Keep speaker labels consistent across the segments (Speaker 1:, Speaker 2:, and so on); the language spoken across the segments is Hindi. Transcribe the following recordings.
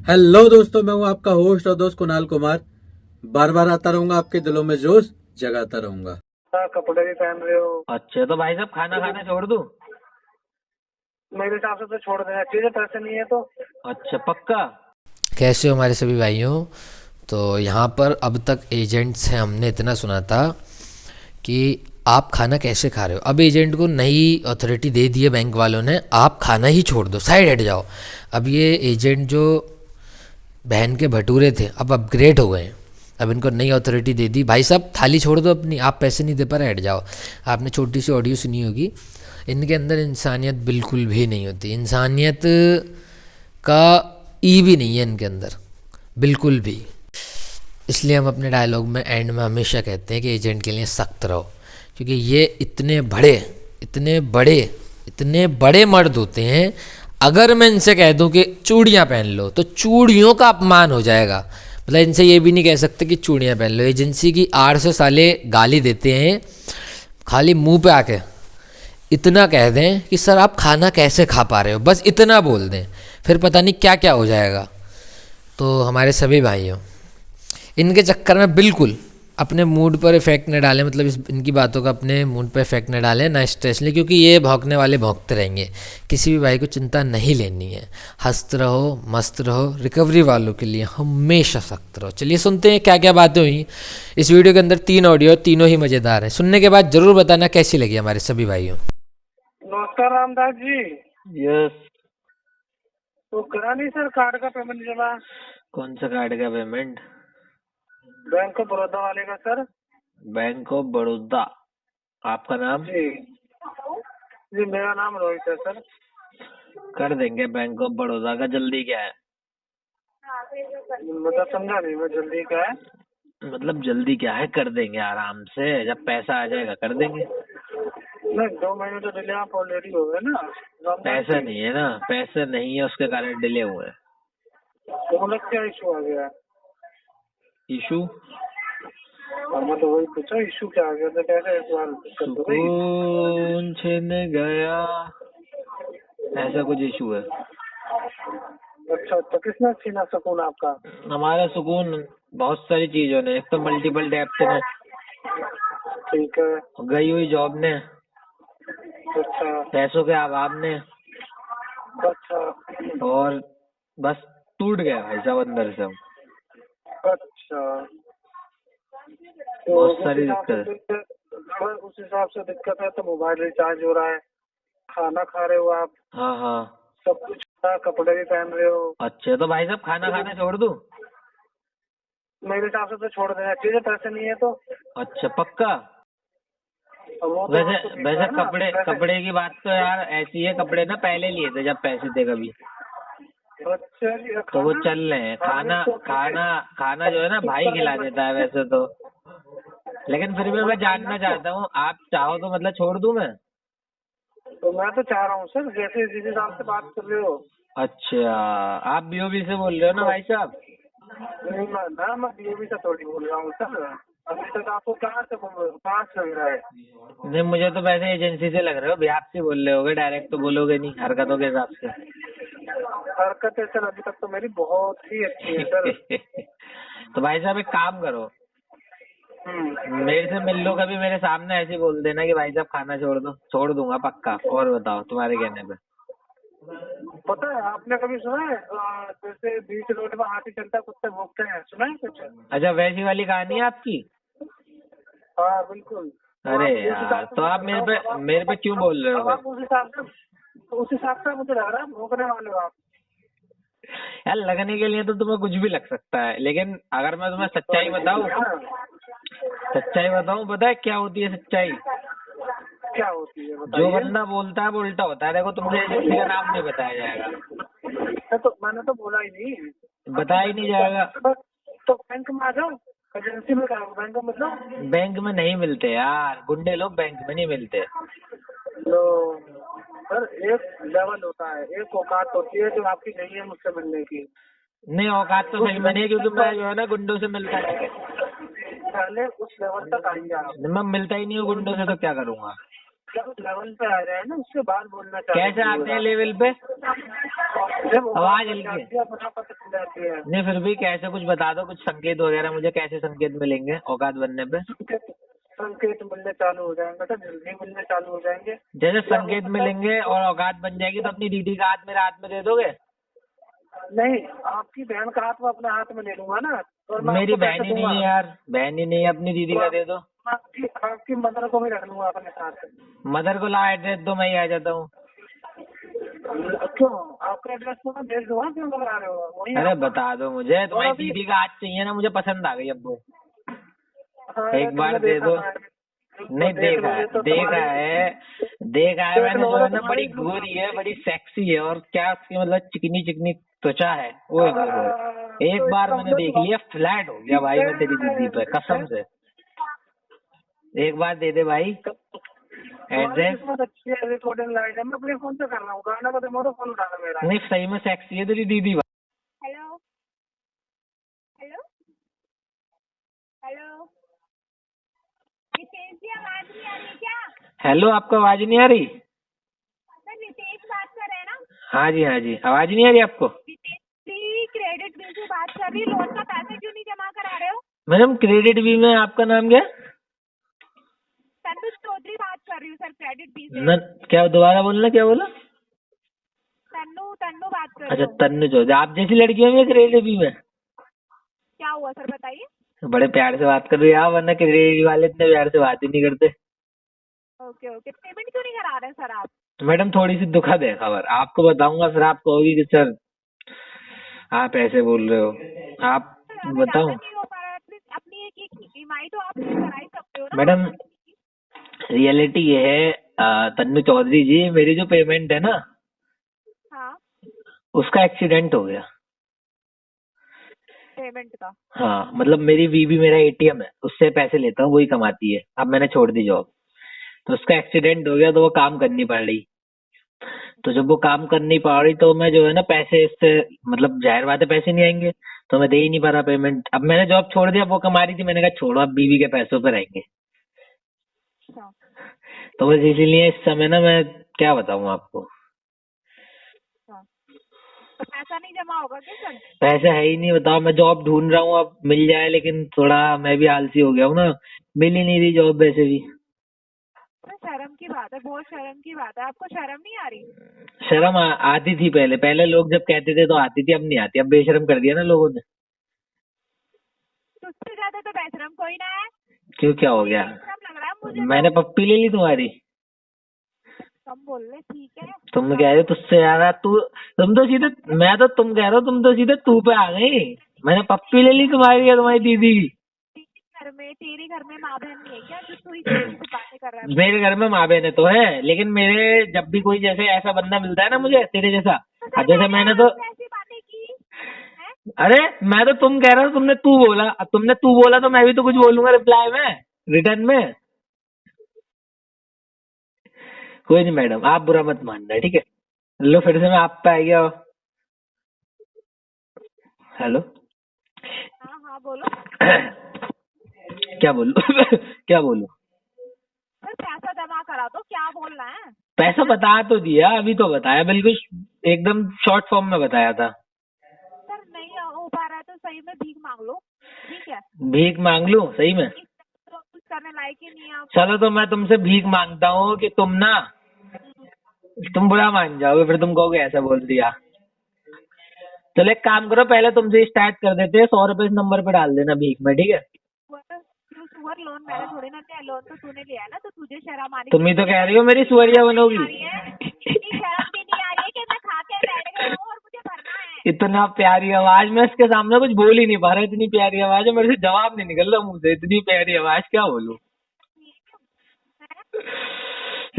Speaker 1: हेलो दोस्तों, मैं हूं आपका होस्ट और दोस्त कुणाल कुमार। बार बार आता रहूंगा, आपके दिलों में जोश जगाता रहूंगा।
Speaker 2: कपड़े भी पहन रहे हो।
Speaker 3: अच्छा तो भाई साहब खाना खाना छोड़ दूं?
Speaker 2: मेरे हिसाब से तो छोड़ देना चाहिए, पैसे नहीं है तो।
Speaker 3: अच्छा पक्का?
Speaker 4: कैसे हो हमारे सभी भाइयों। तो यहाँ पर अब तक एजेंट से हमने इतना सुना था कि आप खाना कैसे खा रहे हो। अब एजेंट को नई अथॉरिटी दे दी है बैंक वालों ने, आप खाना ही छोड़ दो, साइड हट जाओ। अब ये एजेंट जो बहन के भटूरे थे अब अपग्रेड हो गए हैं। अब इनको नई अथॉरिटी दे दी, भाई साहब थाली छोड़ दो अपनी, आप पैसे नहीं दे पा रहे, हट जाओ। आपने छोटी सी ऑडियो सुनी होगी। इनके अंदर इंसानियत बिल्कुल भी नहीं होती, इंसानियत का ई भी नहीं है इनके अंदर, बिल्कुल भी। इसलिए हम अपने डायलॉग में एंड में हमेशा कहते हैं कि एजेंट के लिए सख्त रहो, क्योंकि ये इतने बड़े मर्द होते हैं। अगर मैं इनसे कह दूं कि चूड़ियाँ पहन लो तो चूड़ियों का अपमान हो जाएगा। मतलब इनसे ये भी नहीं कह सकते कि चूड़ियाँ पहन लो, एजेंसी की आड़ से साले गाली देते हैं। खाली मुंह पे आके इतना कह दें कि सर आप खाना कैसे खा पा रहे हो, बस इतना बोल दें, फिर पता नहीं क्या क्या हो जाएगा। तो हमारे सभी भाइयों, इनके चक्कर में बिल्कुल अपने मूड पर इफ़ेक्ट न डालें, मतलब इनकी बातों का अपने मूड पर इफ़ेक्ट न डालें, ना स्ट्रेस लें, क्योंकि ये भौंकने वाले भौंकते रहेंगे। किसी भी भाई को चिंता नहीं लेनी है, हंसते रहो, मस्त रहो, रिकवरी वालों के लिए हमेशा सख्त रहो। चलिए सुनते हैं क्या क्या बातें हुई इस वीडियो के अंदर। 3 ऑडियो, तीनों ही मज़ेदार हैं। सुनने के बाद ज़रूर बताना कैसी लगी हमारे सभी भाइयों।
Speaker 2: नमस्कार रामदास जी।
Speaker 3: यस।
Speaker 2: तो करा नहीं सर कार्ड का पेमेंट जमा?
Speaker 3: कौन सा कार्ड का पेमेंट?
Speaker 2: बैंक ऑफ बड़ौदा वाले का सर।
Speaker 3: Bank of Baroda. आपका नाम?
Speaker 2: जी जी, मेरा नाम रोहित है सर।
Speaker 3: कर देंगे बैंक ऑफ बड़ौदा का। जल्दी क्या है?
Speaker 2: मतलब समझा नहीं मैं, जल्दी क्या है?
Speaker 3: मतलब जल्दी क्या है, कर देंगे आराम से, जब पैसा आ जाएगा कर देंगे।
Speaker 2: नहीं, 2 महीने तो डिले आप ऑलरेडी हो गए ना रामदास
Speaker 3: पैसा
Speaker 2: जी।
Speaker 3: नहीं है ना, पैसे नहीं है, उसके कारण डिले हुए हैं।
Speaker 2: तो मतलब क्या इशू आ गया?
Speaker 3: इशू?
Speaker 2: मैं तो वही पूछा, इशू क्या आ गया? तो कैसे इस बार दिक्कत हो गई?
Speaker 3: सुकून छिन गया, ऐसा कुछ इशू है।
Speaker 2: अच्छा, तो किसने छीना सुकून आपका?
Speaker 3: हमारा सुकून बहुत सारी चीजों ने, एक तो मल्टीपल डेप्थ ने,
Speaker 2: ठीक है।
Speaker 3: गई हुई जॉब ने,
Speaker 2: अच्छा
Speaker 3: पैसों के अभाव ने,
Speaker 2: अच्छा
Speaker 3: और बस टूट गया भाई साहब अंदर से हम।
Speaker 2: अच्छा। तो
Speaker 3: बहुत
Speaker 2: उस
Speaker 3: सारी
Speaker 2: हिसाब से
Speaker 3: दिक्कत।
Speaker 2: अगर उस हिसाब से दिक्कत है तो मोबाइल रिचार्ज हो रहा है, खाना खा रहे हो आप,
Speaker 3: हाँ हाँ।
Speaker 2: सब कुछ हो रहा है, कपड़े भी पहन रहे हो।
Speaker 3: अच्छा तो भाई साहब खाना खाना छोड़ दूं?
Speaker 2: मेरे हिसाब से तो छोड़ देना चाहिए, पैसे नहीं है तो।
Speaker 3: अच्छा पक्का?
Speaker 2: अब वो तो
Speaker 3: वैसे
Speaker 2: आपको दिख रहा
Speaker 3: वैसे
Speaker 2: है ना,
Speaker 3: कपड़े कपड़े की बात तो यार ऐसी है, कपड़े ना पहले लिए थे जब पैसे थे कभी,
Speaker 2: अच्छा जी।
Speaker 3: तो वो चल रहे हैं। खाना खाना खाना जो है ना भाई खिला देता है वैसे तो, लेकिन फिर भी मैं जानना चाहता हूँ, आप चाहो तो मतलब छोड़ दूं मैं?
Speaker 2: तो मैं तो चाह रहा हूँ सर, जैसे जिस हिसाब से बात कर रहे हो।
Speaker 3: अच्छा, आप बीओबी से बोल रहे हो ना भाई साहब?
Speaker 2: नहीं मैं बीओबी से थोड़ी बोल रहा हूँ सर। अभी तक आपको कहाँ से लग रहा है?
Speaker 3: नहीं मुझे तो वैसे एजेंसी से लग रहे हो, बिहार से बोल रहे होगे, डायरेक्ट तो बोलोगे नहीं हरकतों के हिसाब से।
Speaker 2: हरकत है सर, अभी तक तो मेरी बहुत ही अच्छी है सर।
Speaker 3: तो भाई साहब एक काम करो, मेरे से मिल लो कभी, मेरे सामने ऐसे ही बोल देना कि भाई साहब खाना छोड़ दो, छोड़ दूंगा पक्का। और बताओ तुम्हारे कहने पे।
Speaker 2: पता है आपने कभी सुना है जैसे बीच रोड में हाथी चलता कुत्ते भौंकते हैं, सुना है कुछ?
Speaker 3: अच्छा वैसी वाली कहानी है आपकी?
Speaker 2: हाँ बिल्कुल।
Speaker 3: अरे यार, तो आप मेरे पे क्यों बोल रहे हो
Speaker 2: आप उस हिसाब से मुझे लग रहा है भौंकने वाले हो आप।
Speaker 3: यार लगने के लिए तो तुम्हें कुछ भी लग सकता है, लेकिन अगर मैं तुम्हें सच्चाई बताऊं, पता है क्या होती है सच्चाई?
Speaker 2: क्या होती है
Speaker 3: जो
Speaker 2: बताइए?
Speaker 3: बंदा बोलता है वो उल्टा होता है। देखो तुमसे एजेंसी का नाम नहीं बताया जाएगा।
Speaker 2: तो मैंने तो बोला ही नहीं।
Speaker 3: बताया ही नहीं जाएगा।
Speaker 2: तो बैंक में आ जाओ, एजेंसी में क्या बैंक में मतलब?
Speaker 3: बैंक में नहीं मिलते यार, गुंडे लोग बैंक में नहीं मिलते।
Speaker 2: तो सर एक लेवल होता है, एक औकात होती है जो आपकी नहीं है मुझसे मिलने की।
Speaker 3: नहीं औकात तो सही में नहीं है, क्योंकि मैं जो है ना गुंडों से मिलता नहीं है।
Speaker 2: पहले उस लेवल तक आएंगे आप।
Speaker 3: मैं मिलता ही नहीं हूँ गुंडों से, तो क्या करूँगा?
Speaker 2: जब लेवल पे आ रहे हैं ना उसके बाद बोलना चाहिए।
Speaker 3: कैसे आते हैं लेवल पे?
Speaker 2: जब
Speaker 3: आवाज हल्की है।
Speaker 2: अपना पता चल जाती है।
Speaker 3: नहीं फिर भी कैसे, कुछ बता दो, कुछ संकेत वगैरह मुझे, कैसे संकेत मिलेंगे औकात बनने पे?
Speaker 2: संकेत मिलने चालू हो जाएंगे तो जल्दी मिलने चालू हो जाएंगे।
Speaker 3: जैसे संकेत मिलेंगे और औकात बन जाएगी तो अपनी दीदी का हाथ मेरे हाथ में दे दोगे?
Speaker 2: नहीं, आपकी बहन का हाथ में अपने हाथ में ले लूंगा ना। और मैं
Speaker 3: मेरी
Speaker 2: आपको पैसे
Speaker 3: बहन ही नहीं
Speaker 2: दूंगा।
Speaker 3: है यार, बहन ही नहीं है, अपनी दीदी का दे दो।
Speaker 2: आपकी मदर को भी रख लूंगा अपने साथ।
Speaker 3: मदर को ला एड्रेस दो, मैं ही आ जाता हूँ।
Speaker 2: क्यों? आपका एड्रेस तो मैं भेज दूंगा, क्यों घबरा रहे हो? वही
Speaker 3: अरे
Speaker 2: आपका-
Speaker 3: बता दो मुझे, तुम्हारी
Speaker 2: अभी-
Speaker 3: दीदी का हाथ चाहिए ना, मुझे पसंद आ गई अब वो।
Speaker 2: हाँ,
Speaker 3: एक बार
Speaker 2: तुमने
Speaker 3: दे
Speaker 2: देखा
Speaker 3: दो।
Speaker 2: है।
Speaker 3: नहीं
Speaker 2: देख
Speaker 3: देखा
Speaker 2: लोगे
Speaker 3: है,
Speaker 2: तो
Speaker 3: देखा
Speaker 2: तुम्हारी-
Speaker 3: है, देखा है
Speaker 2: देख
Speaker 3: मैंने,
Speaker 2: लोगे
Speaker 3: जो है
Speaker 2: तो
Speaker 3: ना बड़ी
Speaker 2: तुम्हारी-
Speaker 3: गोरी है, बड़ी सेक्सी है, और क्या उसकी मतलब चिकनी चिकनी त्वचा है, वो एक
Speaker 2: तो
Speaker 3: बार
Speaker 2: इसका
Speaker 3: मैंने
Speaker 2: मतलब
Speaker 3: देख लिया, फ्लैट हो गया भाई मैं तेरी दीदी पे, कसम से। एक बार दे दे भाई
Speaker 2: तुम्हारी
Speaker 3: एड्रेस।
Speaker 2: किस्मत अच्छी है, रिकॉर्डिंग लाइट है, मैं अपने फोन से कर रहा हूँ। गाना को तुम्हारा फोन उठाना मेरा।
Speaker 3: नहीं सही में सेक्सी है तेरी दीदी भाई।
Speaker 5: हेलो हेलो हेलो रितेश जी, आवाज नहीं आ रही क्या?
Speaker 3: हेलो, आपको आवाज नहीं आ रही?
Speaker 5: सर रितेश बात कर रहे हैं ना?
Speaker 3: हाँ जी हाँ जी, आवाज नहीं आ रही आपको?
Speaker 5: रितेश जी क्रेडिट बिल से बात कर रही, लोन का पैसा क्यों नहीं जमा करा रहे हो?
Speaker 3: मैडम क्रेडिट बी में आपका नाम क्या है?
Speaker 5: तनु चौधरी बात कर रही हूँ सर, क्रेडिट बिल से।
Speaker 3: न, क्या दोबारा बोलना, क्या बोला?
Speaker 5: तन्नू तन्नू बात कर रही
Speaker 3: अच्छा
Speaker 5: हूँ।
Speaker 3: तन्नु चौधरी, आप जैसी लड़कियों में क्रेडिट बी में?
Speaker 5: क्या हुआ सर, बताइए।
Speaker 3: बड़े प्यार से बात कर रही है आप, वरना क्रेडिट वाले इतने प्यार से बात ही नहीं करते।
Speaker 5: ओके ओके, पेमेंट क्यों नहीं करा रहे सर आप?
Speaker 3: मैडम थोड़ी सी दुखद है खबर, आपको बताऊंगा फिर आप कहोगी कि सर आप ऐसे बोल रहे हो। आप
Speaker 5: सर,
Speaker 3: बताओ।
Speaker 5: ज्यादा नहीं हो पा रहा है, प्लीज अपनी एक ईएमआई तो आप करा ही सकते हो ना।
Speaker 3: मैडम रियलिटी ये है, तन्नु चौधरी जी, मेरी जो पेमेंट है ना
Speaker 5: हाँ,
Speaker 3: उसका एक्सीडेंट हो गया।
Speaker 5: पेमेंट का?
Speaker 3: हाँ मतलब मेरी बीबी मेरा एटीएम है, उससे पैसे लेता हूँ, वही कमाती है। अब मैंने छोड़ दी जॉब, तो उसका एक्सीडेंट हो गया, तो वो काम करनी पड़ रही। तो जब वो काम कर नहीं पा रही तो मैं जो है ना पैसे इससे, मतलब जाहिर बात है पैसे नहीं आएंगे, तो मैं दे ही नहीं पा रहा पेमेंट। अब मैंने जॉब छोड़ दिया, वो कमा रही थी, मैंने कहा छोड़ो अब बीवी के पैसों पे रहेंगे।
Speaker 5: अच्छा,
Speaker 3: तो बस इसीलिए इस समय ना मैं क्या बताऊँ आपको,
Speaker 5: तो पैसा नहीं जमा होगा क्या सर?
Speaker 3: पैसे है ही नहीं। बताओ, मैं जॉब ढूंढ रहा हूँ, अब मिल जाए, लेकिन थोड़ा मैं भी आलसी हो गया हूँ ना, मिल ही नहीं रही जॉब वैसे भी।
Speaker 5: तो शर्म की बात है, बहुत शर्म की बात है। आपको शर्म नहीं आ रही?
Speaker 3: शर्म आती थी पहले, पहले लोग जब कहते थे तो आती थी, अब नहीं आती, अब बेशर्म कर दिया ना लोगों ने।
Speaker 5: तुझसे ज्यादा तो बेशरम कोई ना है।
Speaker 3: क्यों, क्या हो गया?
Speaker 5: बेशरम लग रहा है मुझे।
Speaker 3: मैंने पप्पी ले ली तुम्हारी?
Speaker 5: कम बोल रहे, ठीक है।
Speaker 3: तुम कह रहे हो तुझसे ज्यादा, तुम तो सीधे, मैं तो तुम कह रहे हो, तुम तो सीधे तू पे आ गई। मैंने पप्पी ले ली तुम्हारी या तुम्हारी दीदी की?
Speaker 5: तेरे घर में माँ बहन नहीं है क्या जो तू इस बातें कर रहा है?
Speaker 3: मेरे घर में माँ बहन तो है, लेकिन मेरे जब भी कोई जैसे ऐसा बंदा मिलता है ना मुझे तेरे जैसा, अब जैसे मैंने तो,
Speaker 5: ऐसी बातें की हैं?
Speaker 3: अरे मैं तो तुम कह रहा हूँ, तुमने तू बोला, अब तुमने तू बोला तो मैं भी तो कुछ बोलूंगा रिप्लाई में, रिटर्न में। कोई नहीं मैडम, आप बुरा मत मानना, ठीक है? लो फिर से मैं आप पे आ गया। हेलो
Speaker 5: हाँ हाँ बोलो।
Speaker 3: क्या बोलूं क्या बोलूं?
Speaker 5: सर पैसा जमा करा दो, क्या बोलना है?
Speaker 3: पैसा बता तो दिया, अभी तो बताया, बिल्कुल एकदम शॉर्ट फॉर्म में बताया था।
Speaker 5: सर नहीं हो पा रहा है तो सही में भीख मांग लो, ठीक है?
Speaker 3: भीख मांग लूं सही में?
Speaker 5: तो कुछ करने लायक ही नहीं है आप।
Speaker 3: चलो तो मैं तुमसे भीख मांगता हूँ कि तुम बुरा मान जाओगे, फिर तुम कहोगे ऐसा बोल दिया। चलो एक काम करो, पहले तुमसे स्टार्ट कर देते हैं, 100 रुपए इस नंबर पे डाल देना भीख में, ठीक है?
Speaker 5: सुअर लोन मैंने थोड़ी ना लिया, लोन तो तूने लिया है ना, तो तुझे शर्म आनी
Speaker 3: तुम ही तो कह रही हो मेरी सुअरिया बनोगी।
Speaker 5: शर्म भी नहीं आ रही है कि मैं खा के बैठ गई हूँ और मुझे भरना है।
Speaker 3: इतना प्यारी आवाज, मैं इसके सामने कुछ बोल ही नहीं पा रहा, इतनी प्यारी आवाज है, मेरे से जवाब नहीं निकल रहा मुंह से, इतनी प्यारी आवाज, क्या बोलूं?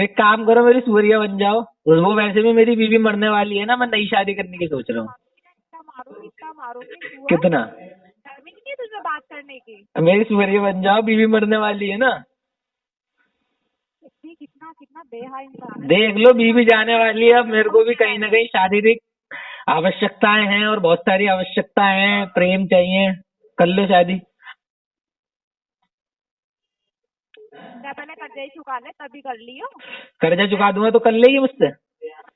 Speaker 3: एक काम करो, मेरी सुअरिया बन जाओ। वो वैसे भी मेरी बीवी मरने वाली है ना, मैं नई शादी करने की सोच रहा हूँ।
Speaker 5: इतना मारूंगी
Speaker 3: कितना?
Speaker 5: शर्म ही नहीं है तुझे बात करने की?
Speaker 3: मेरी सुअरिया बन जाओ, बीवी मरने वाली है ना।
Speaker 5: कितना कितना बेहा इंसान है।
Speaker 3: देख लो, बीवी जाने वाली है, अब मेरे को भी कहीं ना कहीं शारीरिक आवश्यकताएं हैं और बहुत सारी आवश्यकताएं हैं, प्रेम चाहिए, कर लो शादी।
Speaker 5: क्या पहले कर्जा ही चुका ले तभी कर लियो।
Speaker 3: कर्जा चुका दूंगा तो कर लेगी मुझसे,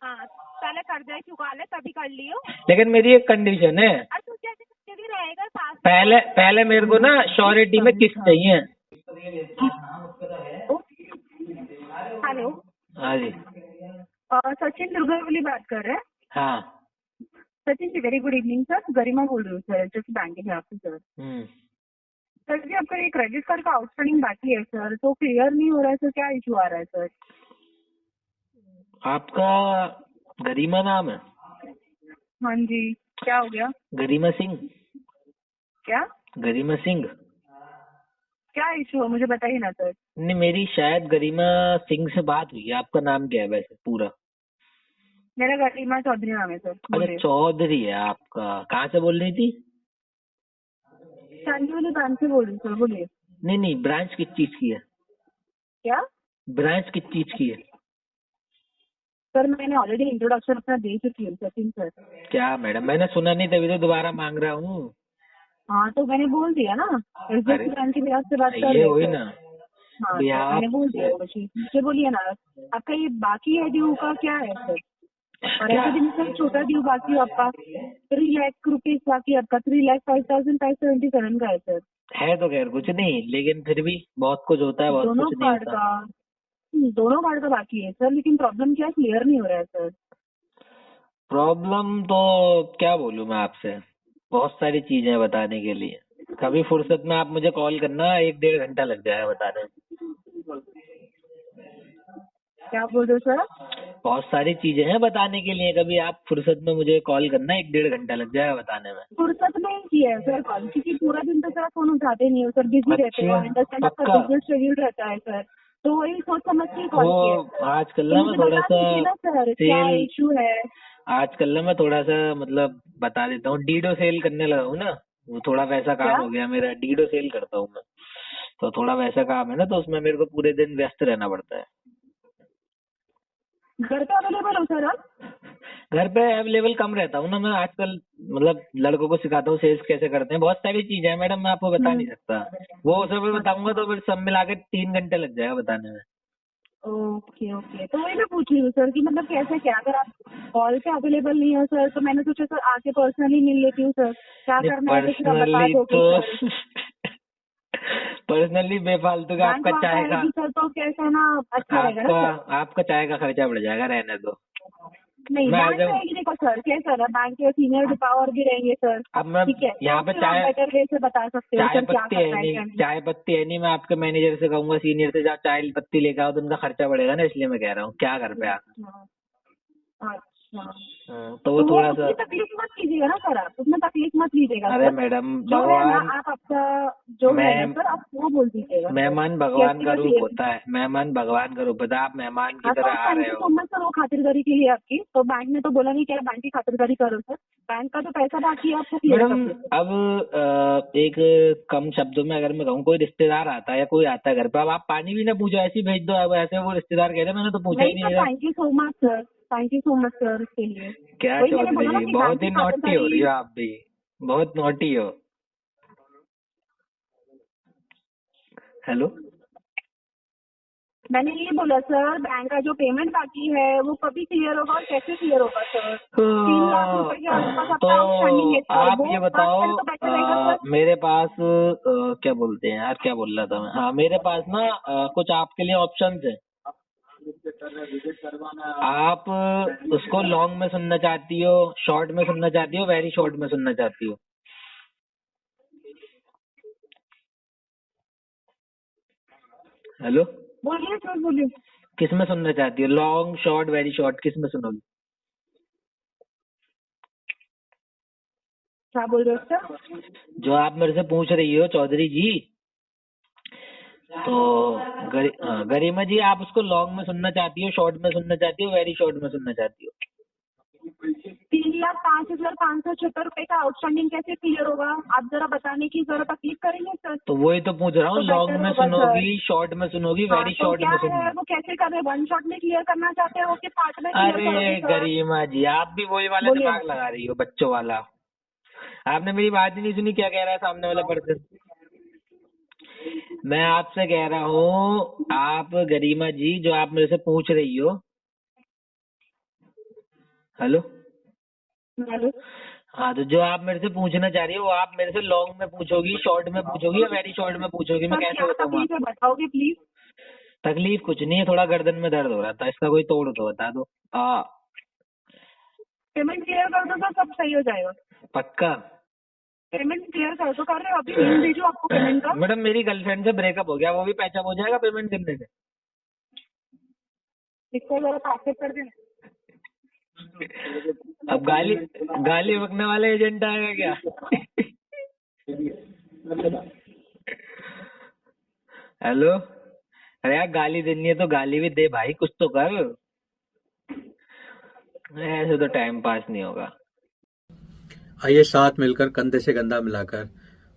Speaker 5: हाँ पहले कर्जा ही चुका ले तभी कर लियो।
Speaker 3: लेकिन मेरी एक कंडीशन है,
Speaker 5: और तुझे जितने भी रहेगा साथ
Speaker 3: पहले मेरे को ना श्योरिटी में किस्त चाहिए।
Speaker 5: हेलो
Speaker 3: हाँ जी।
Speaker 5: सचिन दुर्गावली बात कर रहे हैं।
Speaker 3: हाँ।
Speaker 5: Sachin ji very good evening sir, गरिमा बोल रही हूँ सर, एचडीएफसी बैंक के यहाँ से सर। सर जी आपका ये क्रेडिट कार्ड का आउटस्टैंडिंग बाकी है सर, तो क्लियर नहीं हो रहा है सर, क्या इशू आ रहा है सर?
Speaker 3: आपका गरिमा नाम है?
Speaker 5: हाँ जी, क्या हो गया?
Speaker 3: गरिमा सिंह?
Speaker 5: क्या
Speaker 3: गरिमा सिंह?
Speaker 5: क्या इशू है मुझे बताइए ना सर।
Speaker 3: नहीं, मेरी शायद गरिमा सिंह से बात हुई है। आपका नाम क्या है वैसे पूरा?
Speaker 5: मेरा गरिमा चौधरी नाम है सर।
Speaker 3: अच्छा,
Speaker 5: बोलिए।
Speaker 3: चौधरी है आपका। कहाँ से बोल रही थी?
Speaker 5: चांदीवली ब्रांच से बोल रही हूँ सर, बोलिए।
Speaker 3: नहीं, ब्रांच किस चीज की है?
Speaker 5: क्या
Speaker 3: ब्रांच किस चीज की है?
Speaker 5: सर, मैंने ऑलरेडी इंट्रोडक्शन अपना दे चुकी हूँ सचिन सर।
Speaker 3: क्या मैडम, मैंने सुना नहीं तभी तो दोबारा मांग रहा हूँ।
Speaker 5: हाँ तो मैंने बोल दिया ना, एसडीएफसी बैंक के बिहार से बात कर
Speaker 3: ये
Speaker 5: रहे
Speaker 3: हुई
Speaker 5: हैं
Speaker 3: ना
Speaker 5: सर। हाँ
Speaker 3: बिहार
Speaker 5: सर, मैंने बोल दिया मुझे बोलिए ना, आपका ये बाकी है ड्यू का क्या है सर? और ऐसे दिन सर छोटा ड्यू बाकी है आपका 3 लाख रुपीज बाकी है आपका, 3,05,577 का है सर।
Speaker 3: है तो खैर कुछ नहीं, लेकिन फिर भी बहुत कुछ होता है, बहुत
Speaker 5: दोनों
Speaker 3: कुछ नहीं
Speaker 5: कार्ड
Speaker 3: होता।
Speaker 5: का दोनों कार्ड का बाकी है सर, लेकिन प्रॉब्लम क्या क्लियर नहीं हो रहा है सर।
Speaker 3: प्रॉब्लम तो क्या बोलूं मैं आपसे, बहुत सारी चीजें हैं बताने के लिए। कभी फुर्सत में आप मुझे कॉल करना, 1-1.5 घंटा लग जाएगा बताने में।
Speaker 5: क्या बोल रहे हो सर?
Speaker 3: बहुत सारी चीजें हैं बताने के लिए, कभी आप फुर्सत में मुझे कॉल करना, 1-1.5 घंटा लग जाएगा बताने में।
Speaker 5: फुर्सत में ही किया है सर कॉल, क्योंकि पूरा दिन तो सर फोन उठाते नहीं हो सर, बिजी रहते हो, अंडरस्टैंड आपका
Speaker 3: पक्का?
Speaker 5: बिजनेस शेड्यूल रहता है सर, तो वही सोच समझ के कॉल
Speaker 3: वो
Speaker 5: किया है सर।
Speaker 3: आजकल
Speaker 5: तो
Speaker 3: ना मैं
Speaker 5: मुझे
Speaker 3: थोड़ा
Speaker 5: बता दीजिए ना सर क्या
Speaker 3: सेल
Speaker 5: इशू है।
Speaker 3: आजकल ना मैं थोड़ा सा मतलब बता देता हूँ, डीडो सेल करने लगा हूँ ना, वो थोड़ा वैसा काम
Speaker 5: क्या?
Speaker 3: हो गया मेरा। डीडो सेल करता हूँ मैं, तो थोड़ा वैसा काम है ना, तो उसमें मेरे को पूरे दिन व्यस्त रहना पड़ता है।
Speaker 5: घर पे अवेलेबल हो सर आप?
Speaker 3: घर पे अवेलेबल कम रहता हूँ ना मैं आजकल, मतलब लड़कों को सिखाता हूँ सेल्स कैसे करते हैं। बहुत सारी चीजें हैं मैडम, मैं आपको बता नहीं सकता। वो सब बताऊंगा तो फिर सब मिला के 3 घंटे लग जाएगा बताने में।
Speaker 5: ओके, तो वही मैं पूछ रही हूँ सर कि मतलब कैसे क्या, अगर आप कॉल पे अवेलेबल नहीं हो सर, तो मैंने सोचा सर आके पर्सनली मिल लेती हूँ सर, क्या करना है तो फिर आप बता
Speaker 3: पर्सनली
Speaker 5: दोगे
Speaker 3: तो
Speaker 5: सर।
Speaker 3: पर्सनली बेफालतू का
Speaker 5: बैंक
Speaker 3: आपका
Speaker 5: वहाँ
Speaker 3: चाय का
Speaker 5: आएगी सर तो कैसे ना अच्छा रहेगा ना सर।
Speaker 3: आपका चाय का खर्चा बढ़ जाएगा, रहने दो।
Speaker 5: नहीं,
Speaker 3: मैं
Speaker 5: बैंक
Speaker 3: जब
Speaker 5: रहेगी देखो सर, कैसा है ना, बैंक के सीनियर डिपावर भी रहेंगे सर।
Speaker 3: अब मैं
Speaker 5: ठीक है,
Speaker 3: यहाँ
Speaker 5: तो
Speaker 3: पे
Speaker 5: फिर आप बेटर वे से बता सकते हो
Speaker 3: चाय
Speaker 5: सर क्या
Speaker 3: पत्ती है
Speaker 5: करना है क्या
Speaker 3: नहीं,
Speaker 5: नहीं।
Speaker 3: चाय पत्ती है नहीं। मैं आपके मैनेजर से कहूंगा, सीनियर से, जब चाय पत्ती लेकर आओ तो उनका खर्चा बढ़ेगा ना, इसलिए मैं कह रहा हूँ क्या घर पे आकर।
Speaker 5: अच्छा,
Speaker 3: तो वो
Speaker 5: तो वो
Speaker 3: थोड़ा सा,
Speaker 5: उसमें तकलीफ मत कीजिएगा ना सर, आप उसमें तकलीफ मत लीजिएगा
Speaker 3: अरे
Speaker 5: सर।
Speaker 3: मैडम
Speaker 5: जो है ना
Speaker 3: भगवान,
Speaker 5: आप आपका जो है ना
Speaker 3: मैं
Speaker 5: सर, आप वो बोल दीजिएगा।
Speaker 3: मेहमान भगवान का रूप होता है, मेहमान भगवान का रूप होता है। आप मेहमान की
Speaker 5: हाँ तो
Speaker 3: तरह आ
Speaker 5: थैंक
Speaker 3: रहे
Speaker 5: यू
Speaker 3: हो।
Speaker 5: सो मच सर वो खातिरदारी के लिए आपकी, तो बैंक ने तो बोला नहीं क्या बैंक की खातिरदारी करो सर, बैंक का जो पैसा बाकी है आपको क्लियर कर
Speaker 3: मैडम
Speaker 5: दीजिए।
Speaker 3: अब एक कम शब्दों में अगर मैं कहूँ, कोई रिश्तेदार आता है या कोई आता है घर पे, अब आप पानी भी ना पूछो, ऐसे ही भेज दो। अब ऐसे वो रिश्तेदार कहते हैं मैंने तो पूछा ही
Speaker 5: नहीं
Speaker 3: नहीं
Speaker 5: सर,
Speaker 3: है।
Speaker 5: Thank you so much sir, thank you so much sir इसके लिए।
Speaker 3: क्या
Speaker 5: वही मैंने
Speaker 3: चौधरी
Speaker 5: बोला ना
Speaker 3: जी,
Speaker 5: कि बैंक
Speaker 3: बहुत
Speaker 5: की
Speaker 3: ही नॉटी हो रही
Speaker 5: खातिरदारी।
Speaker 3: हो आप भी, बहुत नॉटी हो। हेलो,
Speaker 5: मैंने ये बोला सर, बैंक का जो पेमेंट बाकी है वो कभी क्लियर होगा और कैसे क्लियर होगा सर? 3 लाख रुपए के आसपास
Speaker 3: तो
Speaker 5: आपका आउटस्टैंडिंग है सर,
Speaker 3: आप
Speaker 5: वो
Speaker 3: ये
Speaker 5: बात
Speaker 3: बताओ,
Speaker 5: करें तो बेटर रहेगा सर।
Speaker 3: मेरे पास क्या बोलते हैं यार, क्या बोल रहा था मैं, हाँ मेरे पास ना कुछ आपके लिए ऑप्शंस है। आप उसको लॉन्ग में सुनना चाहती हो, शॉर्ट में सुनना चाहती हो, वेरी शॉर्ट में सुनना चाहती हो? हेलो,
Speaker 5: बोलिए सर, बोलिए।
Speaker 3: किस में सुनना चाहती हो, लॉन्ग, शॉर्ट, वेरी शॉर्ट, किस में सुनोगी?
Speaker 5: क्या बोल रहे हो सर?
Speaker 3: जो आप मेरे से पूछ रही हो चौधरी जी, तो गरिमा जी, आप उसको लॉन्ग में सुनना चाहती हो, शॉर्ट में सुनना चाहती हो, वेरी शॉर्ट में सुनना चाहती हो?
Speaker 5: 3,05,576 रुपए का आउटस्टैंडिंग कैसे क्लियर होगा, आप जरा बताने की जरा तकलीफ करेंगे सर।
Speaker 3: तो वही तो पूछ रहा हूँ,
Speaker 5: तो
Speaker 3: लॉन्ग
Speaker 5: बेटर
Speaker 3: में
Speaker 5: होगा
Speaker 3: सुनोगी,
Speaker 5: सर।
Speaker 3: शॉर्ट में सुनोगी,
Speaker 5: हाँ
Speaker 3: वेरी
Speaker 5: तो
Speaker 3: शॉर्ट
Speaker 5: क्या
Speaker 3: में
Speaker 5: है,
Speaker 3: सुनोगी?
Speaker 5: वो कैसे कर रहे, 1 शॉट में क्लियर करना चाहते हो कि पार्ट में क्लियर करोगे
Speaker 3: अरे
Speaker 5: सर?
Speaker 3: गरिमा जी, आप भी वही वाला
Speaker 5: बोलिए
Speaker 3: दिमाग
Speaker 5: ना।
Speaker 3: लगा रही हो, बच्चों वाला। आपने मेरी बात ही नहीं सुनी, क्या कह रहा है सामने वाला पर्सन? मैं आपसे कह रहा हूँ, आप गरिमा जी जो आप मेरे से पूछ रही हो, हेलो,
Speaker 5: हेलो।
Speaker 3: हाँ, तो जो आप मेरे से पूछना चाह रही हो वो आप मेरे से लॉन्ग में पूछोगी, शॉर्ट में पूछोगी या वेरी शॉर्ट में पूछोगी, मैं
Speaker 5: सर
Speaker 3: कैसे
Speaker 5: क्या
Speaker 3: बताऊँ
Speaker 5: तकलीफ
Speaker 3: आपको?
Speaker 5: है बताओगे प्लीज?
Speaker 3: तकलीफ कुछ नहीं है, थोड़ा गर्दन में दर्द हो रहा था, इसका कोई तोड़ तो बता दो। हाँ,
Speaker 5: पेमेंट क्लियर कर दो तो सब सही हो जाएगा।
Speaker 3: पक्का?
Speaker 5: पेमेंट क्लियर कर दो, कर रहे हो अभी, लिंक भेजो आपको पेमेंट का।
Speaker 3: मैडम मेरी गर्लफ्रेंड से ब्रेकअप हो गया, वो भी पैसा हो जाएगा पेमेंट करने से?
Speaker 5: इसको जरा पैकेट कर देना।
Speaker 3: अब गाली गाली बकने वाला एजेंट आएगा क्या? हेलो, अरे यार गाली देनी है तो गाली भी दे भाई, कुछ तो कर, ऐसे तो टाइम पास नहीं होगा।
Speaker 1: आइए साथ मिलकर कंधे से कंधा मिलाकर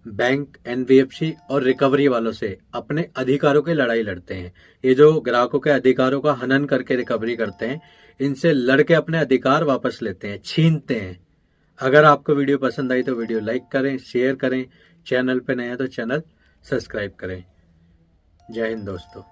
Speaker 1: बैंक, एनबीएफसी और रिकवरी वालों से अपने अधिकारों की लड़ाई लड़ते हैं। ये जो ग्राहकों के अधिकारों का हनन करके रिकवरी करते हैं, इनसे लड़के अपने अधिकार वापस लेते हैं, छीनते हैं। अगर आपको वीडियो पसंद आई तो वीडियो लाइक करें, शेयर करें, चैनल पे नए हैं तो चैनल सब्सक्राइब करें। जय हिंद दोस्तों।